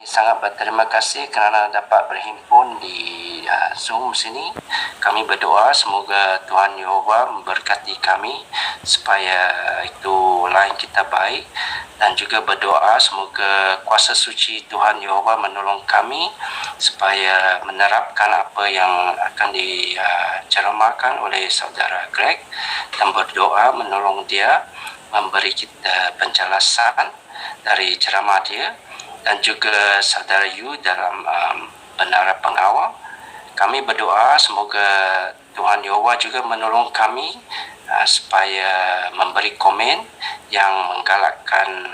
Sangat berterima kasih kerana dapat berhimpun di Zoom sini. Kami berdoa semoga Tuhan Yehova memberkati kami supaya itu line kita baik, dan juga berdoa semoga kuasa suci Tuhan Yehova menolong kami supaya menerapkan apa yang akan diceramakan oleh saudara Greg, dan berdoa menolong dia memberi kita penjelasan dari ceramah dia, dan juga saudara Yu dalam Menara Pengawal. Kami berdoa semoga Tuhan Yehova juga menolong kami supaya memberi komen yang menggalakkan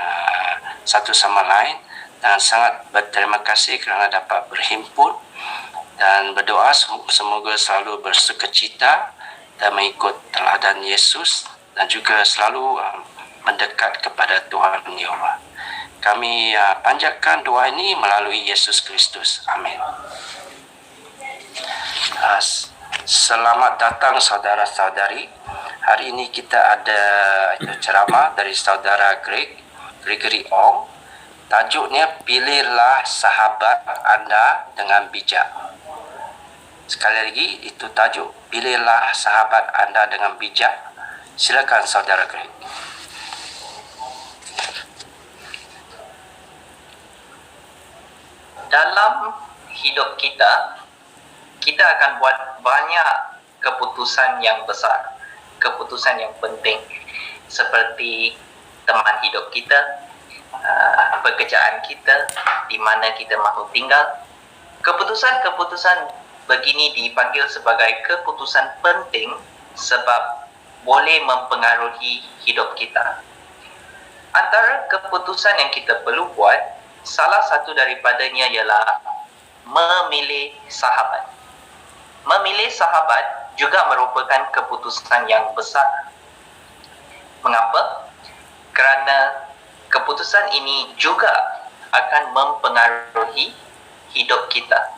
satu sama lain, dan sangat berterima kasih kerana dapat berhimpun, dan berdoa semoga selalu bersukacita dan mengikut teladan Yesus, dan juga selalu mendekat kepada Tuhan Yehova. Kami panjatkan doa ini melalui Yesus Kristus. Amin. Selamat datang saudara-saudari. Hari ini kita ada ceramah dari saudara Gregory Ong. Tajuknya, Pilihlah Sahabat Anda dengan Bijak. Sekali lagi, itu tajuk, Pilihlah Sahabat Anda dengan Bijak. Silakan saudara Greg. Dalam hidup kita akan buat banyak keputusan yang besar, keputusan yang penting, seperti teman hidup kita, pekerjaan kita, di mana kita mahu tinggal. Keputusan-keputusan begini dipanggil sebagai keputusan penting sebab boleh mempengaruhi hidup kita. Antara keputusan yang kita perlu buat, salah satu daripadanya ialah memilih sahabat. Memilih sahabat juga merupakan keputusan yang besar. Mengapa? Kerana keputusan ini juga akan mempengaruhi hidup kita.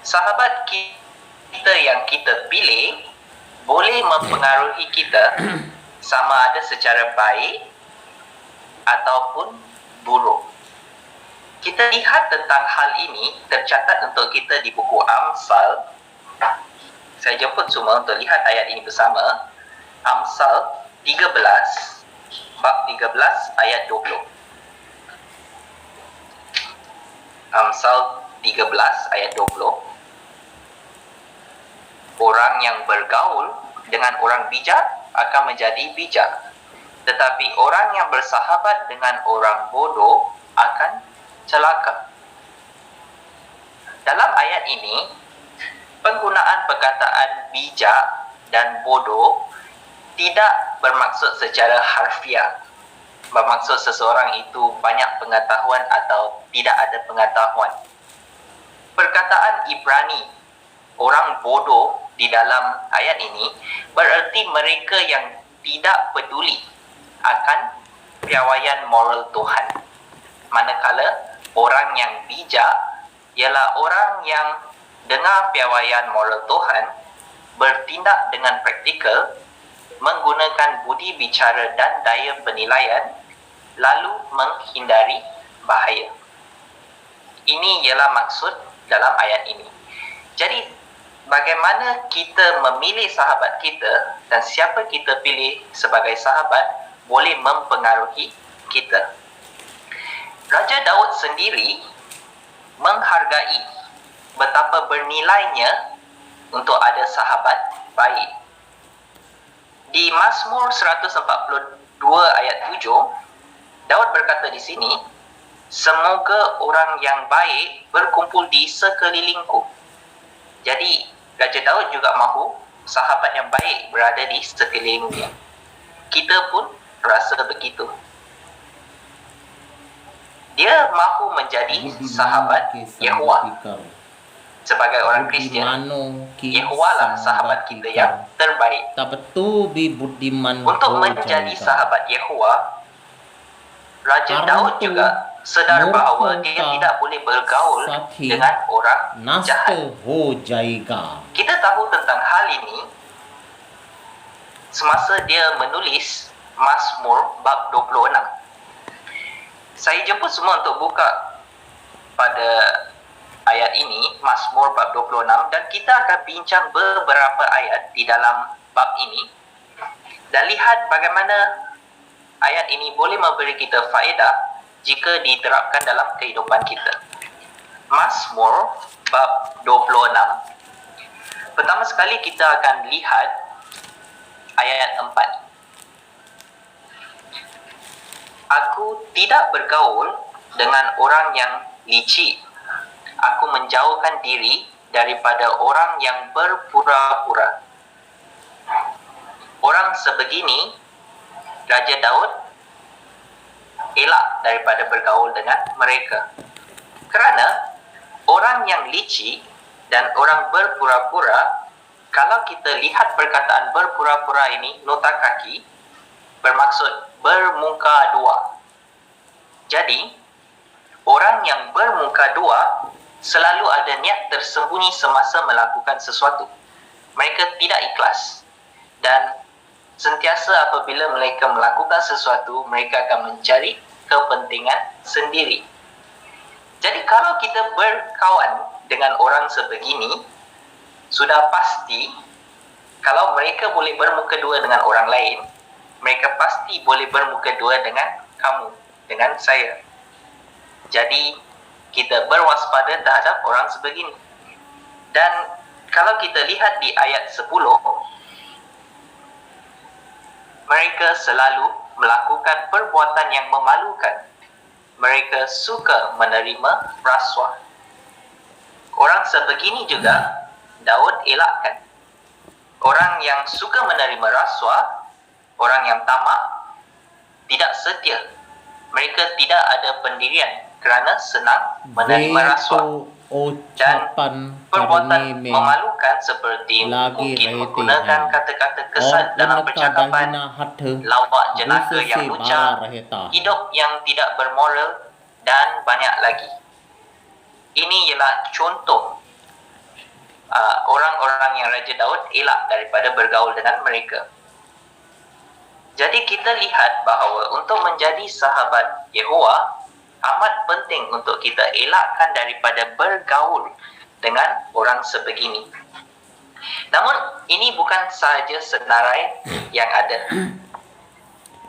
Sahabat kita yang kita pilih boleh mempengaruhi kita sama ada secara baik ataupun buruk. Kita lihat tentang hal ini tercatat untuk kita di buku Amsal. Saya jemput semua untuk lihat ayat ini bersama. Amsal 13, bab 13 ayat 20. Amsal 13 ayat 20. Orang yang bergaul dengan orang bijak akan menjadi bijak, tetapi orang yang bersahabat dengan orang bodoh akan celaka. Dalam ayat ini, penggunaan perkataan bijak dan bodoh tidak bermaksud secara harfiah, bermaksud seseorang itu banyak pengetahuan atau tidak ada pengetahuan. Perkataan Ibrani, orang bodoh, di dalam ayat ini bererti mereka yang tidak peduli akan piawaian moral Tuhan. Manakala orang yang bijak ialah orang yang dengar piawaian moral Tuhan, bertindak dengan praktikal, menggunakan budi bicara dan daya penilaian, lalu menghindari bahaya. Ini ialah maksud dalam ayat ini. Jadi, bagaimana kita memilih sahabat kita dan siapa kita pilih sebagai sahabat boleh mempengaruhi kita. Raja Daud sendiri menghargai betapa bernilainya untuk ada sahabat baik. Di Mazmur 142 ayat 7, Daud berkata di sini, "Semoga orang yang baik berkumpul di sekelilingku." Jadi, Raja Daud juga mahu sahabat yang baik berada di sekelilingnya. Kita pun rasa begitu. Dia mahu menjadi sahabat Yehova. Sebagai orang Kristian, Yehova lah sahabat kita yang terbaik. Untuk menjadi sahabat Yehova, Raja Daud juga sedar bahawa dia tidak boleh bergaul dengan orang jahat. Kita tahu tentang hal ini semasa dia menulis Mazmur bab 26. Saya jemput semua untuk buka pada ayat ini, Mazmur bab 26, dan kita akan bincang beberapa ayat di dalam bab ini dan lihat bagaimana ayat ini boleh memberi kita faedah jika diterapkan dalam kehidupan kita. Mazmur bab 26. Pertama sekali kita akan lihat ayat 4. Aku tidak bergaul dengan orang yang licik. Aku menjauhkan diri daripada orang yang berpura-pura. Orang sebegini, Raja Daud elak daripada bergaul dengan mereka. Kerana orang yang licik dan orang berpura-pura, kalau kita lihat perkataan berpura-pura ini, nota kaki, bermaksud bermuka dua. Jadi, orang yang bermuka dua selalu ada niat tersembunyi semasa melakukan sesuatu. Mereka tidak ikhlas. Dan sentiasa apabila mereka melakukan sesuatu, mereka akan mencari kepentingan sendiri. Jadi kalau kita berkawan dengan orang sebegini, sudah pasti kalau mereka boleh bermuka dua dengan orang lain, mereka pasti boleh bermuka dua dengan kamu, dengan saya. Jadi kita berwaspada terhadap orang sebegini. Dan kalau kita lihat di ayat 10, mereka selalu melakukan perbuatan yang memalukan. Mereka suka menerima rasuah. Orang sebegini juga Daud elakkan. Orang yang suka menerima rasuah, orang yang tamak, tidak setia. Mereka tidak ada pendirian kerana senang menerima rasuah. Dan perbuatan memalukan seperti mungkin menggunakan kata-kata kesat dalam percakapan, lawak jenaka yang lucah, hidup yang tidak bermoral, dan banyak lagi. Ini ialah contoh orang-orang yang Raja Daud elak daripada bergaul dengan mereka. Jadi kita lihat bahawa untuk menjadi sahabat Yehova, amat penting untuk kita elakkan daripada bergaul dengan orang sebegini. Namun ini bukan sahaja senarai yang ada.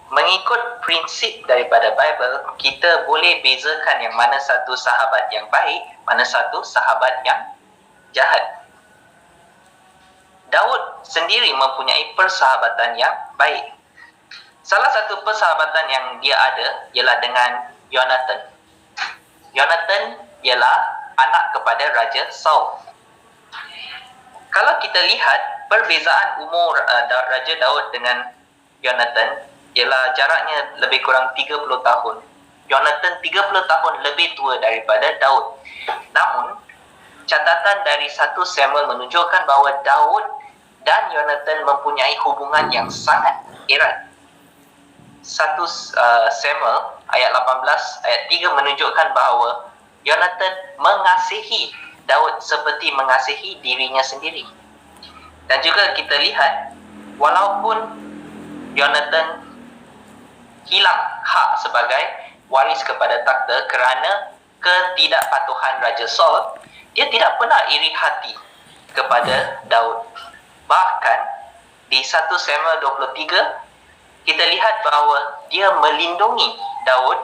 Mengikut prinsip daripada Bible, kita boleh bezakan yang mana satu sahabat yang baik, mana satu sahabat yang jahat. Daud sendiri mempunyai persahabatan yang baik. Salah satu persahabatan yang dia ada ialah dengan Jonathan. Jonathan ialah anak kepada Raja Saul. Kalau kita lihat perbezaan umur Raja Daud dengan Jonathan ialah jaraknya lebih kurang 30 tahun. Jonathan 30 tahun lebih tua daripada Daud. Namun, catatan dari 1 Samuel menunjukkan bahawa Daud dan Jonathan mempunyai hubungan yang sangat erat. 1 Samuel ayat 18 ayat 3 menunjukkan bahawa Jonathan mengasihi Daud seperti mengasihi dirinya sendiri. Dan juga kita lihat walaupun Jonathan hilang hak sebagai waris kepada takhta kerana ketidakpatuhan Raja Saul, dia tidak pernah iri hati kepada Daud. Bahkan di 1 Samuel 23 kita lihat bahawa dia melindungi Daud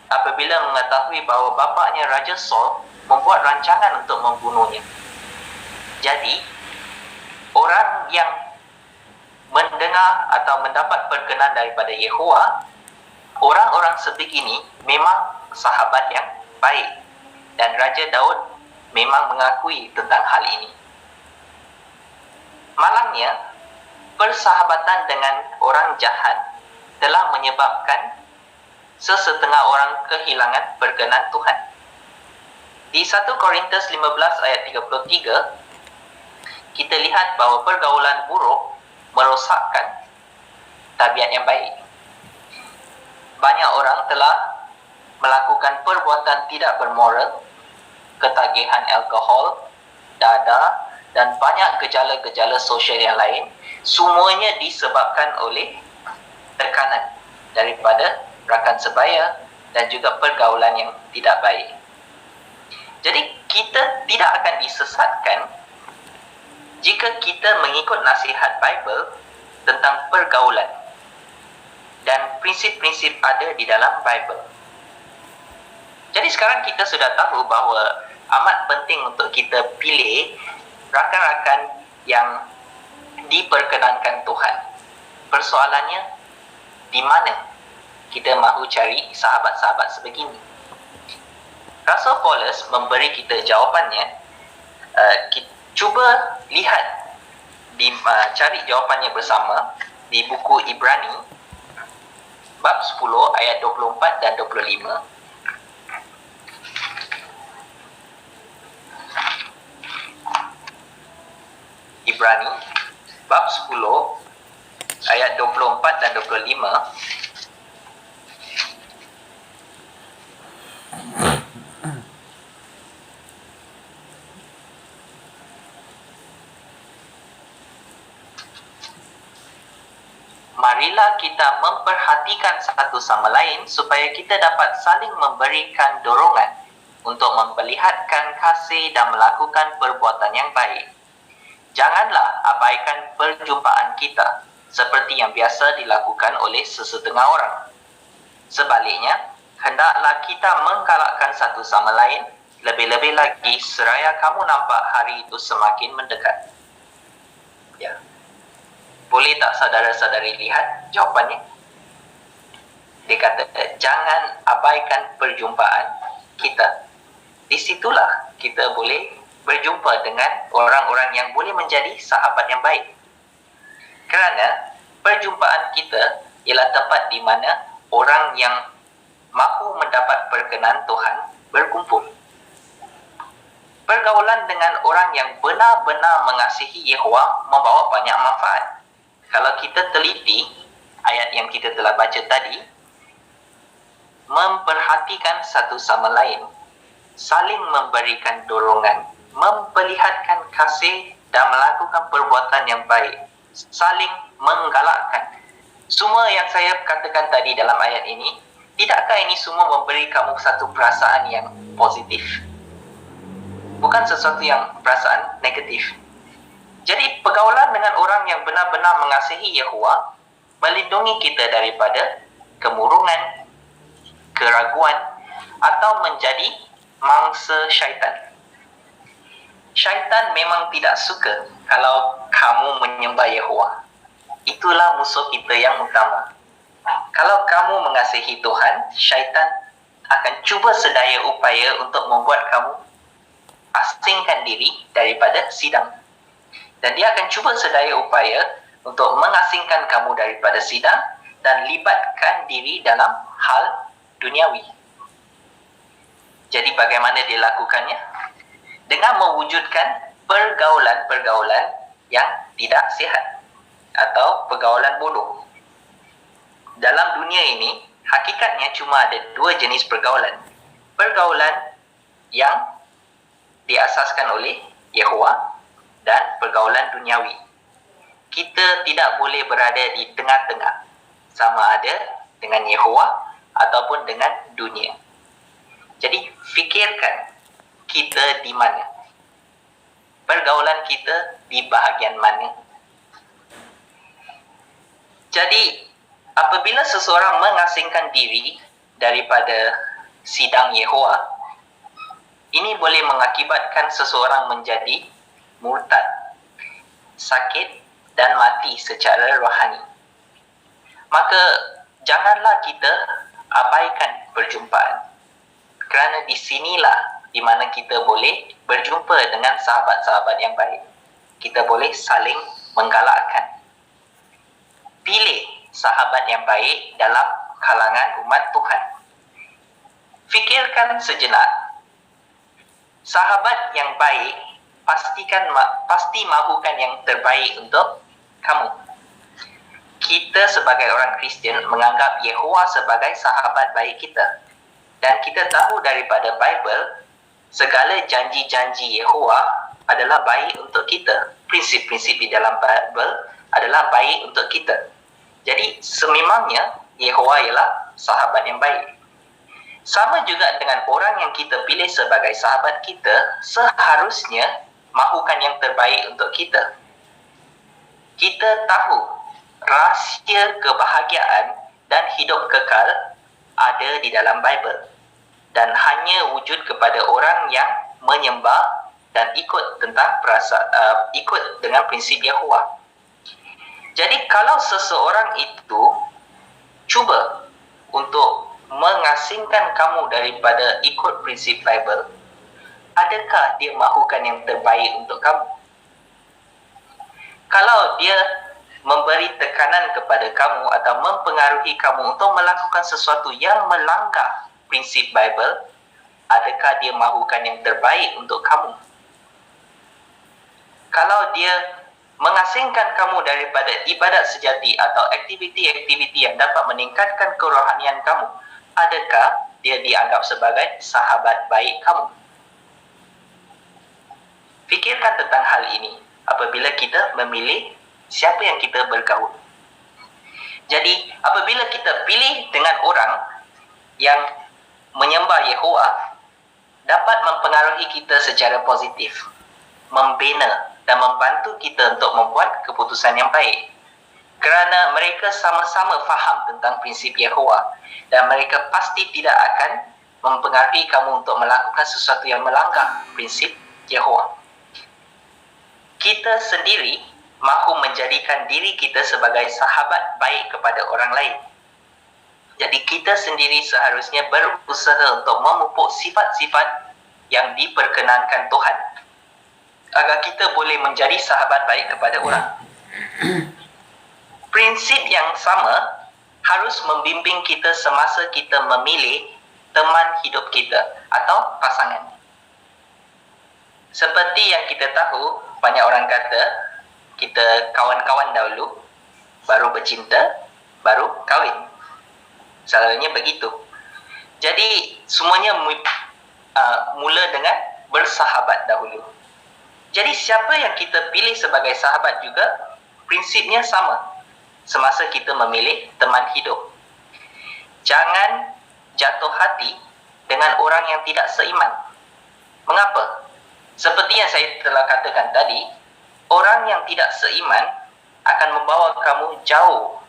apabila mengetahui bahawa bapaknya Raja Saul membuat rancangan untuk membunuhnya. Jadi, orang yang mendengar atau mendapat perkenan daripada Yehova, orang-orang sebegini memang sahabat yang baik. Dan Raja Daud memang mengakui tentang hal ini. Malangnya, persahabatan dengan orang jahat telah menyebabkan sesetengah orang kehilangan perkenan Tuhan. Di 1 Korintus 15 ayat 33, kita lihat bahawa pergaulan buruk merosakkan tabiat yang baik. Banyak orang telah melakukan perbuatan tidak bermoral, ketagihan alkohol, dada, dan banyak gejala-gejala sosial yang lain. Semuanya disebabkan oleh tekanan daripada rakan sebaya, dan juga pergaulan yang tidak baik. Jadi kita tidak akan disesatkan jika kita mengikut nasihat Bible tentang pergaulan dan prinsip-prinsip ada di dalam Bible. Jadi sekarang kita sudah tahu bahawa amat penting untuk kita pilih rakan-rakan yang diperkenankan Tuhan. Persoalannya, di mana kita mahu cari sahabat-sahabat sebegini? Rasul Paulus memberi kita jawapannya. Cuba lihat, cari jawapannya bersama di buku Ibrani bab 10 ayat 24 dan 25. Ibrani bab 10 ayat 24 dan 25. Marilah kita memperhatikan satu sama lain supaya kita dapat saling memberikan dorongan untuk memperlihatkan kasih dan melakukan perbuatan yang baik. Janganlah abaikan perjumpaan kita seperti yang biasa dilakukan oleh sesetengah orang. Sebaliknya, hendaklah kita menggalakkan satu sama lain, lebih-lebih lagi seraya kamu nampak hari itu semakin mendekat. Ya. Boleh tak saudara-saudari lihat jawapannya? Dia kata, jangan abaikan perjumpaan kita. Di situlah kita boleh berjumpa dengan orang-orang yang boleh menjadi sahabat yang baik. Kerana perjumpaan kita ialah tempat di mana orang yang mahu mendapat perkenan Tuhan berkumpul. Pergaulan dengan orang yang benar-benar mengasihi Yehova membawa banyak manfaat. Kalau kita teliti ayat yang kita telah baca tadi, memperhatikan satu sama lain, saling memberikan dorongan, memperlihatkan kasih dan melakukan perbuatan yang baik, saling menggalakkan. Semua yang saya katakan tadi dalam ayat ini, tidakkah ini semua memberi kamu satu perasaan yang positif? Bukan sesuatu yang perasaan negatif. Jadi pergaulan dengan orang yang benar-benar mengasihi Yehova melindungi kita daripada kemurungan, keraguan atau menjadi mangsa syaitan. Syaitan memang tidak suka kalau kamu menyembah Yehova. Itulah musuh kita yang utama. Kalau kamu mengasihi Tuhan, syaitan akan cuba sedaya upaya untuk membuat kamu asingkan diri daripada sidang. Dan dia akan cuba sedaya upaya untuk mengasingkan kamu daripada sidang dan libatkan diri dalam hal duniawi. Jadi bagaimana dia lakukannya? Dengan mewujudkan pergaulan-pergaulan yang tidak sihat atau pergaulan bodoh. Dalam dunia ini, hakikatnya cuma ada dua jenis pergaulan. Pergaulan yang diasaskan oleh Yehova dan pergaulan duniawi. Kita tidak boleh berada di tengah-tengah, sama ada dengan Yehova ataupun dengan dunia. Jadi fikirkan kita di mana? Pergaulan kita di bahagian mana? Jadi apabila seseorang mengasingkan diri daripada sidang Yehova, ini boleh mengakibatkan seseorang menjadi murtad, sakit dan mati secara rohani. Maka janganlah kita abaikan perjumpaan. Kerana di sinilah di mana kita boleh berjumpa dengan sahabat-sahabat yang baik. Kita boleh saling menggalakkan. Pilih sahabat yang baik dalam kalangan umat Tuhan. Fikirkan sejenak. Sahabat yang baik pasti mahukan yang terbaik untuk kamu. Kita sebagai orang Kristian menganggap Yehova sebagai sahabat baik kita. Dan kita tahu daripada Bible, segala janji-janji Yehova adalah baik untuk kita. Prinsip-prinsip di dalam Bible adalah baik untuk kita. Jadi sememangnya Yehova ialah sahabat yang baik. Sama juga dengan orang yang kita pilih sebagai sahabat kita, seharusnya mahukan yang terbaik untuk kita. Kita tahu rahsia kebahagiaan dan hidup kekal ada di dalam Bible dan hanya wujud kepada orang yang menyembah dan ikut ikut dengan prinsip Yahweh. Jadi kalau seseorang itu cuba untuk mengasingkan kamu daripada ikut prinsip Bible, adakah dia mahukan yang terbaik untuk kamu? Kalau dia memberi tekanan kepada kamu atau mempengaruhi kamu untuk melakukan sesuatu yang melanggar prinsip Bible, adakah dia mahukan yang terbaik untuk kamu? Kalau dia mengasingkan kamu daripada ibadat sejati atau aktiviti-aktiviti yang dapat meningkatkan kerohanian kamu, adakah dia dianggap sebagai sahabat baik kamu? Fikirkan tentang hal ini apabila kita memilih siapa yang kita bergaul. Jadi, apabila kita pilih dengan orang yang menyembah Yehova, dapat mempengaruhi kita secara positif, membina dan membantu kita untuk membuat keputusan yang baik. Kerana mereka sama-sama faham tentang prinsip Yehova dan mereka pasti tidak akan mempengaruhi kamu untuk melakukan sesuatu yang melanggar prinsip Yehova. Kita sendiri mahu menjadikan diri kita sebagai sahabat baik kepada orang lain. Jadi kita sendiri seharusnya berusaha untuk memupuk sifat-sifat yang diperkenankan Tuhan agar kita boleh menjadi sahabat baik kepada orang. Prinsip yang sama harus membimbing kita semasa kita memilih teman hidup kita atau pasangan. Seperti yang kita tahu, banyak orang kata kita kawan-kawan dahulu, baru bercinta, baru kahwin. Selalunya begitu. Jadi semuanya mula dengan bersahabat dahulu. Jadi siapa yang kita pilih sebagai sahabat juga prinsipnya sama semasa kita memilih teman hidup. Jangan jatuh hati dengan orang yang tidak seiman. Mengapa? Seperti yang saya telah katakan tadi, orang yang tidak seiman akan membawa kamu jauh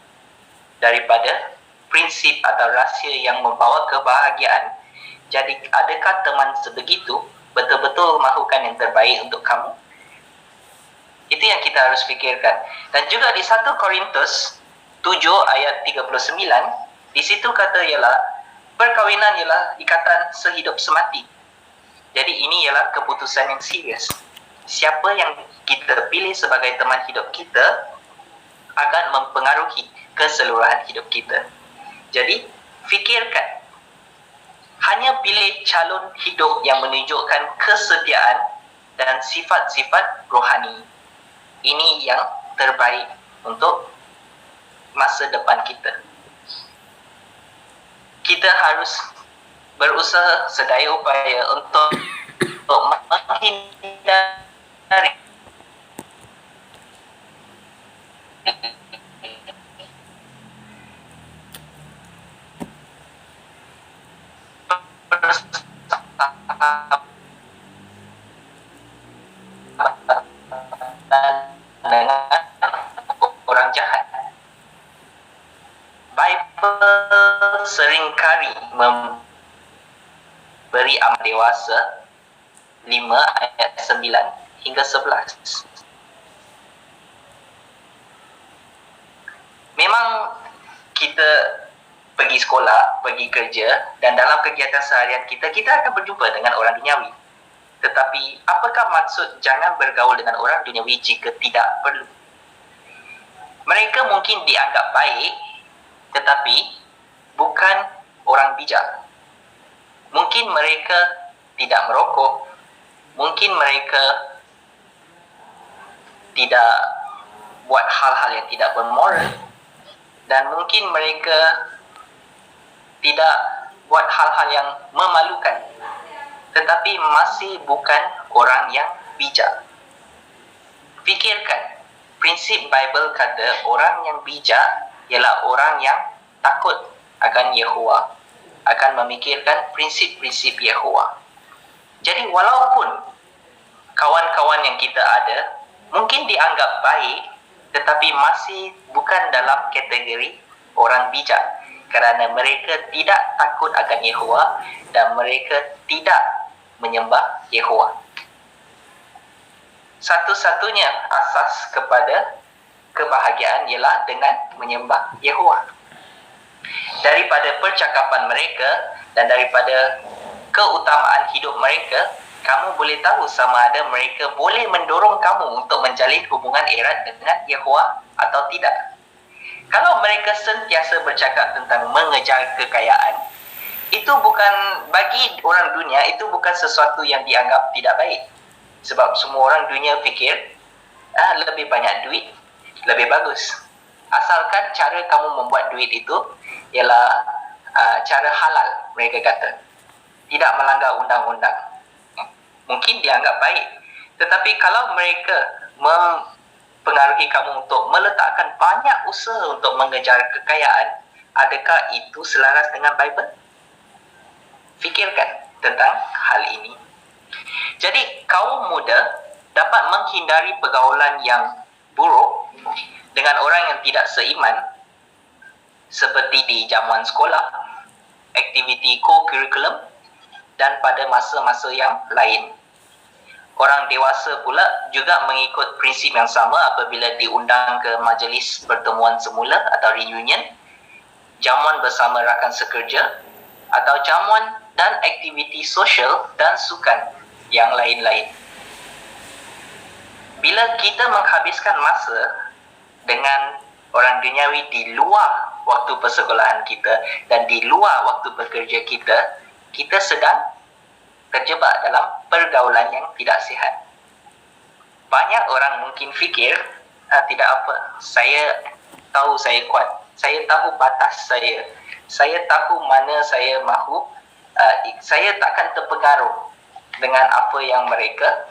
daripada prinsip atau rahsia yang membawa kebahagiaan. Jadi adakah teman sebegitu betul-betul mahukan yang terbaik untuk kamu? Itu yang kita harus fikirkan. Dan juga di 1 Korintus 7 ayat 39, di situ kata ialah perkahwinan ialah ikatan sehidup semati. Jadi ini ialah keputusan yang serius. Siapa yang kita pilih sebagai teman hidup kita akan mempengaruhi keseluruhan hidup kita. Jadi fikirkan, hanya pilih calon hidup yang menunjukkan kesetiaan dan sifat-sifat rohani. Ini yang terbaik untuk masa depan kita. Kita harus berusaha sedaya upaya untuk menghindari dengan orang jahat. Bible seringkali memberi amat dewasa 5 ayat 9 hingga 11. Memang kita pergi sekolah, pergi kerja, dan dalam kegiatan seharian kita akan berjumpa dengan orang duniawi. Tetapi apakah maksud jangan bergaul dengan orang duniawi jika tidak perlu? Mereka mungkin dianggap baik, tetapi bukan orang bijak. Mungkin mereka tidak merokok, mungkin mereka tidak buat hal-hal yang tidak bermoral, dan mungkin mereka tidak buat hal-hal yang memalukan, tetapi masih bukan orang yang bijak. Fikirkan, prinsip Bible kata orang yang bijak ialah orang yang takut akan Yehova akan memikirkan prinsip-prinsip Yahua. Jadi walaupun kawan-kawan yang kita ada mungkin dianggap baik, tetapi masih bukan dalam kategori orang bijak, kerana mereka tidak takut akan Yahua dan mereka tidak menyembah Yahua. Satu-satunya asas kepada kebahagiaan ialah dengan menyembah Yahua. Daripada percakapan mereka dan daripada keutamaan hidup mereka, kamu boleh tahu sama ada mereka boleh mendorong kamu untuk menjalin hubungan erat dengan Yahua atau tidak. Kalau mereka sentiasa bercakap tentang mengejar kekayaan, itu bukan, bagi orang dunia, itu bukan sesuatu yang dianggap tidak baik. Sebab semua orang dunia fikir, lebih banyak duit, lebih bagus. Asalkan cara kamu membuat duit itu ialah cara halal, mereka kata. Tidak melanggar undang-undang. Mungkin dianggap baik. Tetapi kalau mereka mempengaruhi kamu untuk meletakkan banyak usaha untuk mengejar kekayaan, adakah itu selaras dengan Bible? Fikirkan tentang hal ini. Jadi kaum muda dapat menghindari pergaulan yang buruk dengan orang yang tidak seiman, seperti di jamuan sekolah, aktiviti co-curriculum dan pada masa-masa yang lain. Orang dewasa pula juga mengikut prinsip yang sama apabila diundang ke majlis pertemuan semula atau reunion, jamuan bersama rakan sekerja, atau jamuan dan aktiviti sosial dan sukan yang lain-lain. Bila kita menghabiskan masa dengan orang duniawi di luar waktu persekolahan kita dan di luar waktu bekerja kita, kita sedang terjebak dalam pergaulan yang tidak sihat. Banyak orang mungkin fikir, tidak apa, saya tahu saya kuat, saya tahu batas saya tahu mana saya mahu, saya takkan terpengaruh dengan apa yang mereka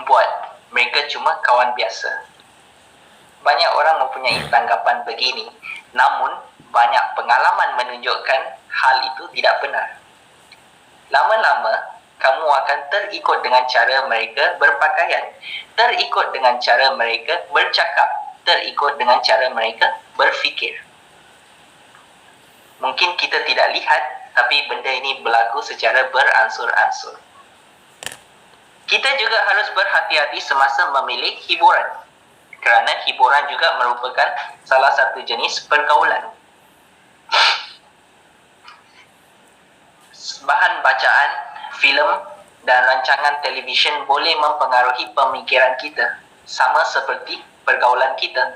buat. Mereka cuma kawan biasa. Banyak orang mempunyai tanggapan begini, namun banyak pengalaman menunjukkan hal itu tidak benar. Lama-lama, kamu akan terikut dengan cara mereka berpakaian, terikut dengan cara mereka bercakap, terikut dengan cara mereka berfikir. Mungkin kita tidak lihat, tapi benda ini berlaku secara beransur-ansur. Kita juga harus berhati-hati semasa memilih hiburan, kerana hiburan juga merupakan salah satu jenis pergaulan. Bahan bacaan, filem dan rancangan televisyen boleh mempengaruhi pemikiran kita, sama seperti pergaulan kita.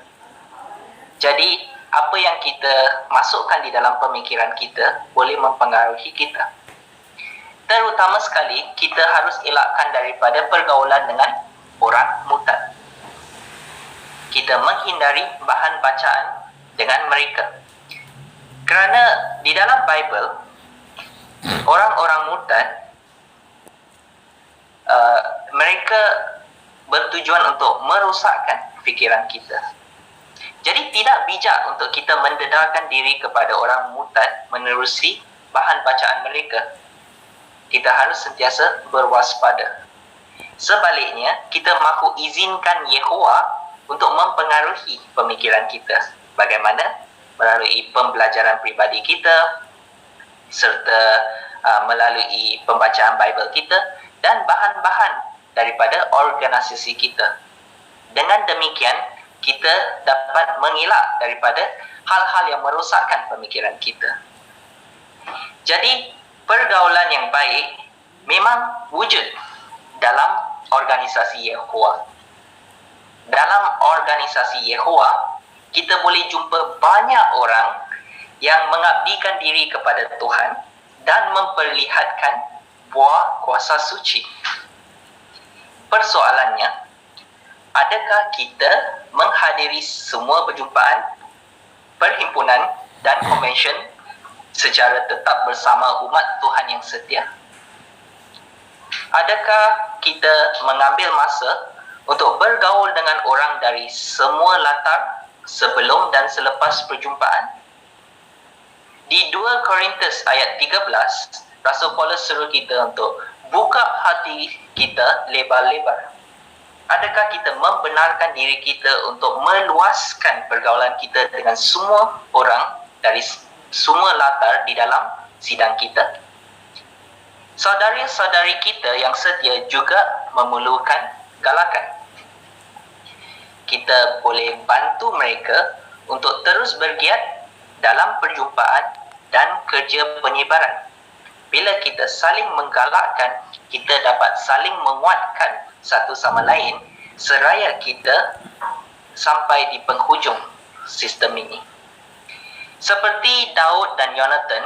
Jadi, apa yang kita masukkan di dalam pemikiran kita boleh mempengaruhi kita. Terutama sekali, kita harus elakkan daripada pergaulan dengan orang murtad. Kita menghindari bahan bacaan dengan mereka. Kerana di dalam Bible, orang-orang murtad, mereka bertujuan untuk merosakkan fikiran kita. Jadi tidak bijak untuk kita mendedarkan diri kepada orang murtad menerusi bahan bacaan mereka. Kita harus sentiasa berwaspada. Sebaliknya, kita mahu izinkan Yehova untuk mempengaruhi pemikiran kita. Bagaimana? Melalui pembelajaran pribadi kita, serta melalui pembacaan Bible kita dan bahan-bahan daripada organisasi kita. Dengan demikian, kita dapat mengelak daripada hal-hal yang merosakkan pemikiran kita. Jadi, pergaulan yang baik memang wujud dalam organisasi Yehova. Dalam organisasi Yehova, kita boleh jumpa banyak orang yang mengabdikan diri kepada Tuhan dan memperlihatkan buah kuasa suci. Persoalannya, adakah kita menghadiri semua perjumpaan, perhimpunan dan konvensyen secara tetap bersama umat Tuhan yang setia? Adakah kita mengambil masa untuk bergaul dengan orang dari semua latar sebelum dan selepas perjumpaan? Di 2 Korintus ayat 13, Rasul Paulus suruh kita untuk buka hati kita lebar-lebar. Adakah kita membenarkan diri kita untuk meluaskan pergaulan kita dengan semua orang dari semua latar di dalam sidang kita? Saudari-saudari kita yang setia juga memerlukan galakan. Kita boleh bantu mereka untuk terus bergiat dalam perjumpaan dan kerja penyebaran. Bila kita saling menggalakkan, kita dapat saling menguatkan satu sama lain seraya kita sampai di penghujung sistem ini. Seperti Daud dan Jonathan,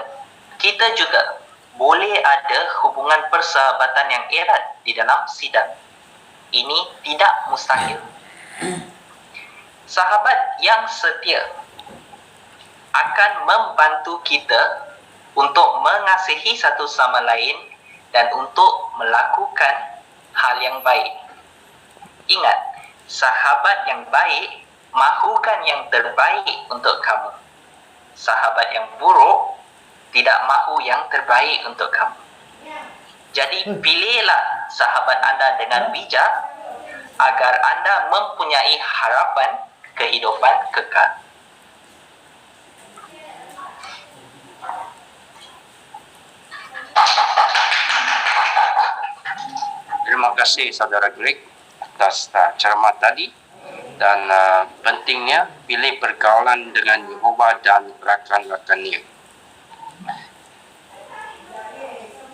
kita juga boleh ada hubungan persahabatan yang erat di dalam sidang. Ini tidak mustahil. Sahabat yang setia akan membantu kita untuk mengasihi satu sama lain dan untuk melakukan hal yang baik. Ingat, sahabat yang baik mahukan yang terbaik untuk kamu. Sahabat yang buruk tidak mahu yang terbaik untuk kamu. Jadi pilihlah sahabat anda dengan bijak agar anda mempunyai harapan kehidupan kekal. Terima kasih Saudara Greg atas ceramah tadi, dan pentingnya pilih pergaulan dengan Yehova dan rakan-rakannya.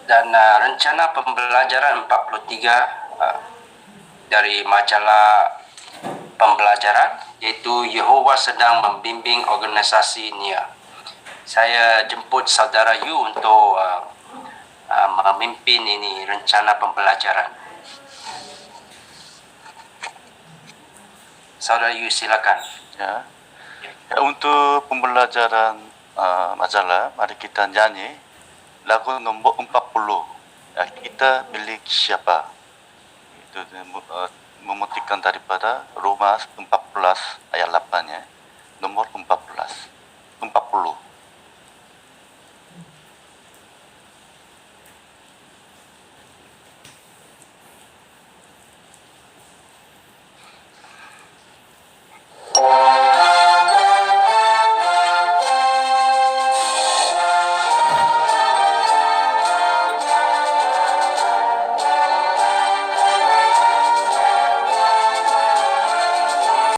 Dan rencana pembelajaran 43 dari majalah pembelajaran, iaitu Yehova sedang membimbing organisasi NIA. Saya jemput Saudara Yu untuk memimpin ini rencana pembelajaran. Saudara Yu, silakan. Ya. Untuk pembelajaran majalah, mari kita nyanyi lagu nombor 40. Ya, kita milik siapa? Itu memutikan daripada Roma 14 ayat 8 ya. Nomor 14. 40.